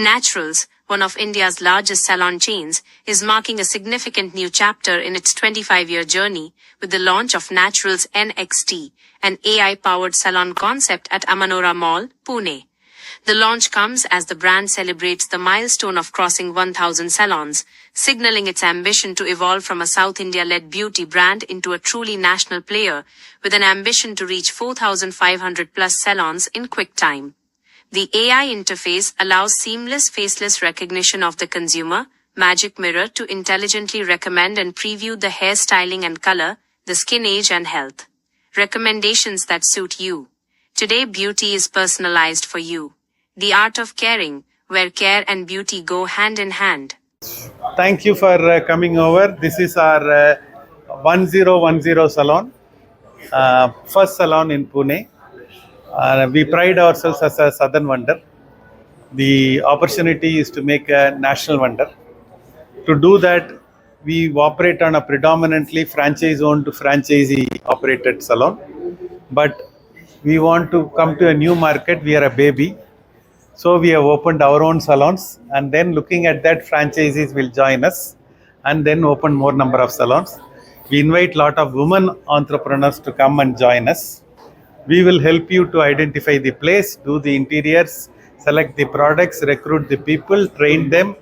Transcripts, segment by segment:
Naturals, one of India's largest salon chains, is marking a significant new chapter in its 25-year journey with the launch of Naturals NXT, an AI-powered salon concept at Amanora Mall, Pune. The launch comes as the brand celebrates the milestone of crossing 1,000 salons, signaling its ambition to evolve from a South India-led beauty brand into a truly national player, with an ambition to reach 4,500 plus salons in quick time. The AI interface allows seamless faceless recognition of the consumer, Magic Mirror to intelligently recommend and preview the hairstyling and color, the skin age and health recommendations that suit you. Today beauty is personalized for you. The art of caring, where care and beauty go hand in hand. Thank you for coming over. This is our 1010 salon, first salon in Pune. We pride ourselves as a southern wonder. The opportunity is to make a national wonder. To do that, we operate on a predominantly franchise-owned to franchisee-operated salon. But we want to come to a new market. We are a baby. So we have opened our own salons, and then looking at that, franchisees will join us and then open more number of salons. We invite a lot of women entrepreneurs to come and join us. We will help you to identify the place, do the interiors, select the products, recruit the people, train them,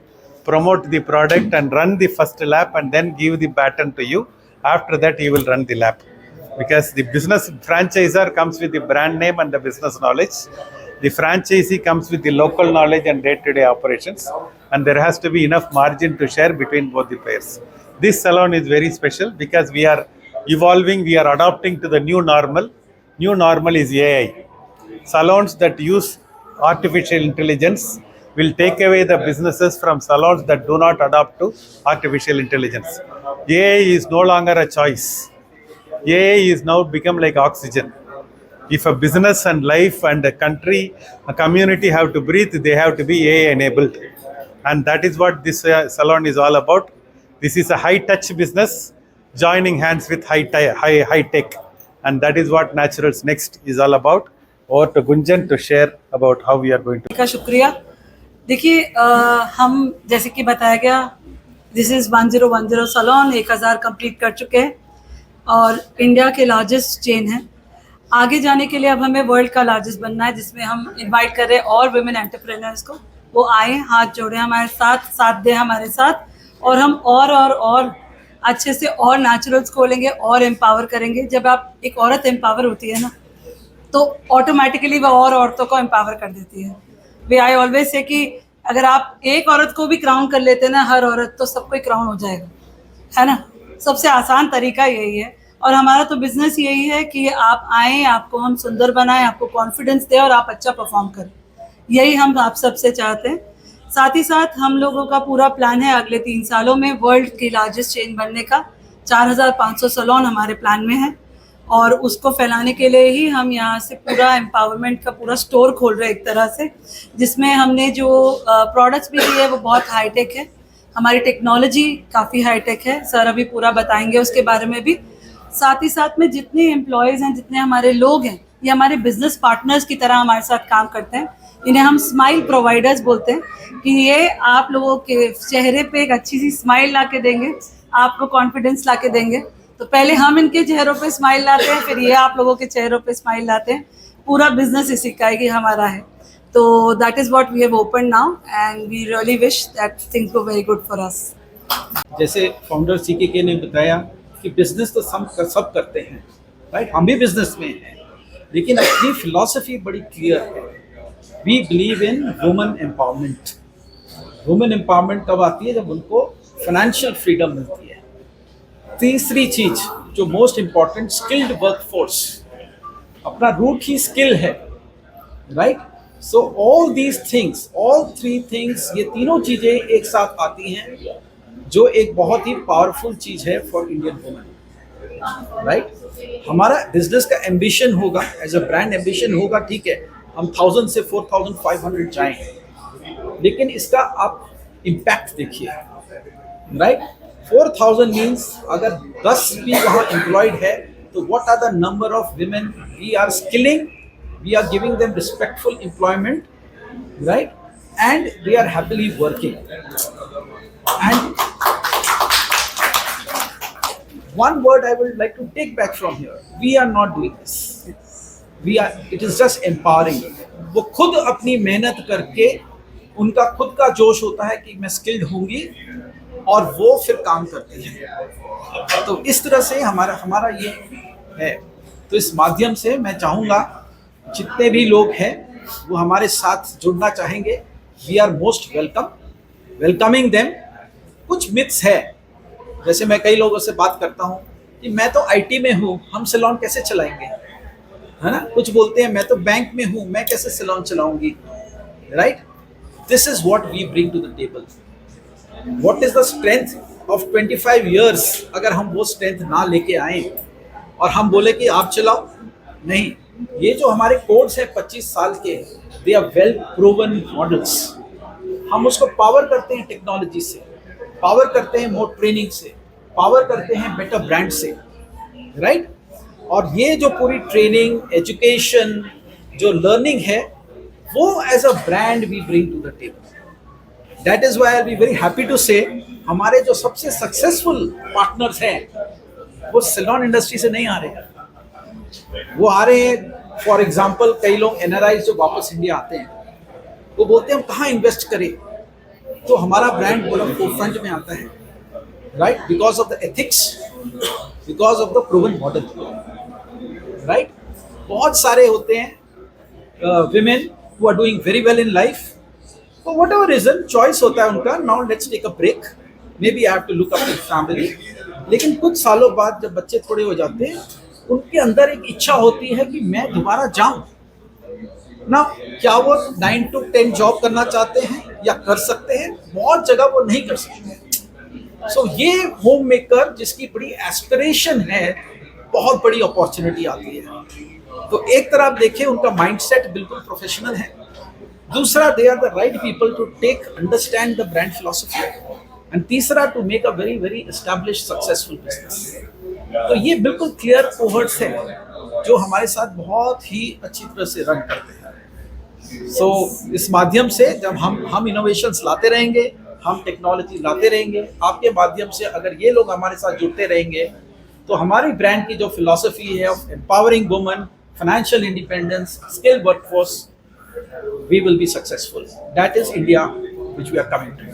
promote the product and run the first lap, and then give the baton to you. After that, you will run the lap. Because the business franchisor comes with the brand name and the business knowledge. The franchisee comes with the local knowledge and day-to-day operations. And there has to be enough margin to share between both the players. This salon is very special because we are evolving, we are adapting to the new normal. New normal is AI. Salons that use artificial intelligence will take away the businesses from salons that do not adapt to artificial intelligence. AI is no longer a choice. AI is now become like oxygen. If a business and life and a country, a community have to breathe, they have to be AI enabled. And that is what this salon is all about. This is a high-touch business, joining hands with high tech. And that is what Naturals Next is all about. Over to Gunjan to share about how we are going to. का शुक्रिया. देखिए हम जैसे कि बताया गया, this is 1010 salon 1000 complete कर चुके हैं और इंडिया के लार्जेस्ट चेन है. आगे जाने के लिए अब हमें वर्ल्ड का लार्जेस्ट बनना है, जिसमें हम इनवाइट कर रहे हैं और वुमेन एंटरप्रेन्योर्स को. वो आए, हाथ जोड़े हमारे साथ, साथ दें हमारे साथ, और हम और अच्छे से और नेचुरल्स खोलेंगे और एम्पावर करेंगे. जब आप एक औरत एम्पावर होती है ना, तो ऑटोमेटिकली वह और औरतों को एम्पावर कर देती है. वे आई ऑलवेज से कि अगर आप एक औरत को भी क्राउन कर लेते हैं ना, हर औरत, तो सबको क्राउन हो जाएगा, है ना. सबसे आसान तरीका यही है. और हमारा तो बिजनेस यही है कि आप आएँ, आपको हम सुंदर बनाएं, आपको कॉन्फिडेंस दें और आप अच्छा परफॉर्म करें. यही हम आप सबसे चाहते हैं. साथ ही साथ हम लोगों का पूरा प्लान है अगले 3 सालों में वर्ल्ड की लार्जेस्ट चेन बनने का. 4500 सलोन हमारे प्लान में है और उसको फैलाने के लिए ही हम यहाँ से पूरा एम्पावरमेंट का पूरा स्टोर खोल रहे हैं एक तरह से, जिसमें हमने जो प्रोडक्ट्स भी दिए हैं वो बहुत हाईटेक है. हमारी टेक्नोलॉजी काफ़ी हाईटेक है, सर अभी पूरा बताएंगे उसके बारे में भी. साथ ही साथ में जितने एम्प्लॉयज़ हैं, जितने हमारे लोग हैं, ये हमारे बिजनेस पार्टनर्स की तरह हमारे साथ काम करते हैं. इन्हें हम स्माइल प्रोवाइडर्स बोलते हैं कि ये आप लोगों के चेहरे पे एक अच्छी सी स्माइल ला के देंगे, आपको कॉन्फिडेंस ला के देंगे. तो पहले हम इनके चेहरों पे स्माइल लाते हैं, फिर ये आप लोगों के चेहरों पे स्माइल लाते हैं. पूरा बिजनेस इसी का ही हमारा है. तो that is what we have open now and we really wish that things go very good for us. जैसे फाउंडर सीके ने बताया कि बिजनेस तो सब करते हैं, राइट. हम भी बिजनेस में हैं, लेकिन अपनी फिलॉसफी बड़ी क्लियर है. We believe in women empowerment. Women empowerment कब आती है? जब उनको फाइनेंशियल फ्रीडम मिलती है. तीसरी चीज जो मोस्ट इम्पॉर्टेंट, स्किल्ड वर्कफोर्स. अपना रूट ही स्किल है, right. So all these things, all 3 things, ये तीनों चीजें एक साथ आती हैं, जो एक बहुत ही पावरफुल चीज है फॉर इंडियन वुमेन, राइट. हमारा बिजनेस का एम्बिशन होगा, एज अ ब्रांड एम्बिशन होगा, ठीक है, हम 1000 से 4500 जाएं, लेकिन इसका आप इम्पैक्ट देखिए, राइट. 4000 मीन्स अगर 10 भी वहाँ एम्प्लॉयड है, तो what are the number of women we are skilling, we are giving them respectful employment, right. and they are happily working. And one word I would like to take back from here: we are not doing this. It is just empowering. वो खुद अपनी मेहनत करके, उनका खुद का जोश होता है कि मैं स्किल्ड होंगी, और वो फिर काम करती है। तो इस तरह से हमारा ये है। तो इस माध्यम से मैं चाहूँगा जितने भी लोग हैं वो हमारे साथ जुड़ना चाहेंगे, we are most welcoming them. कुछ मिथ्स है, जैसे मैं कई लोगों से बात करता हूँ कि मैं तो आईटी में हूँ, हम सैलून कैसे चलाएंगे, है ना। कुछ बोलते हैं मैं तो बैंक में हूँ, मैं कैसे सैलून चलाऊंगी, right. This is what we bring to the table. What is the strength of 25 years? अगर हम वो स्ट्रेंथ ना लेके आए और हम बोले कि आप चलाओ, नहीं। ये जो हमारे कोड्स हैं 25 साल के, they are well proven models. हम उसको पावर करते हैं टेक्नोलॉजी से, पावर करते हैं मोर ट्रेनिंग से, पावर करते हैं बेटर ब्रांड से, राइट। और ये जो पूरी ट्रेनिंग, एजुकेशन, जो लर्निंग है, वो as a brand we bring to the table. That is why I be very happy to say हमारे जो सबसे सक्सेसफुल पार्टनर्स हैं वो सैलून इंडस्ट्री से नहीं आ रहे हैं, वो आ रहे हैं। फॉर एग्जाम्पल, कई लोग एनआरआई जो वापस इंडिया आते हैं वो बोलते हैं हम कहाँ इन्वेस्ट करें, तो हमारा ब्रांड बड़ा फोरफ्रंट में आता है, right, because of the ethics, because of the proven model, right. बहुत सारे होते हैं women who are doing very well in life, for whatever reason, choice होता है उनका, now let's take a break, maybe I have to look after family. लेकिन कुछ सालों बाद जब बच्चे थोड़े हो जाते हैं, उनके अंदर एक इच्छा होती है कि मैं दोबारा जाऊं ना। क्या वो 9 to 10 जॉब करना चाहते हैं या कर सकते हैं? बहुत जगह वो नहीं कर सकते। सो ये होम मेकर जिसकी बड़ी एस्पिरेशन है, बहुत बड़ी अपॉर्चुनिटी आती है। तो एक तरफ देखें उनका माइंडसेट बिल्कुल प्रोफेशनल है, दूसरा they are the right people to take understand the brand philosophy, and तीसरा to make a very very established successful business. तो ये बिल्कुल क्लियर कोहर्ट्स है जो हमारे साथ बहुत ही अच्छी तरह से रन करते हैं। सो इस माध्यम से जब हम इनोवेशंस लाते रहेंगे, हम टेक्नोलॉजी लाते रहेंगे, आपके माध्यम से अगर ये लोग हमारे साथ जुड़ते रहेंगे, तो हमारी ब्रांड की जो फिलॉसफी है of empowering women, financial independence, skill workforce, we will be successful. That is India which we are coming to.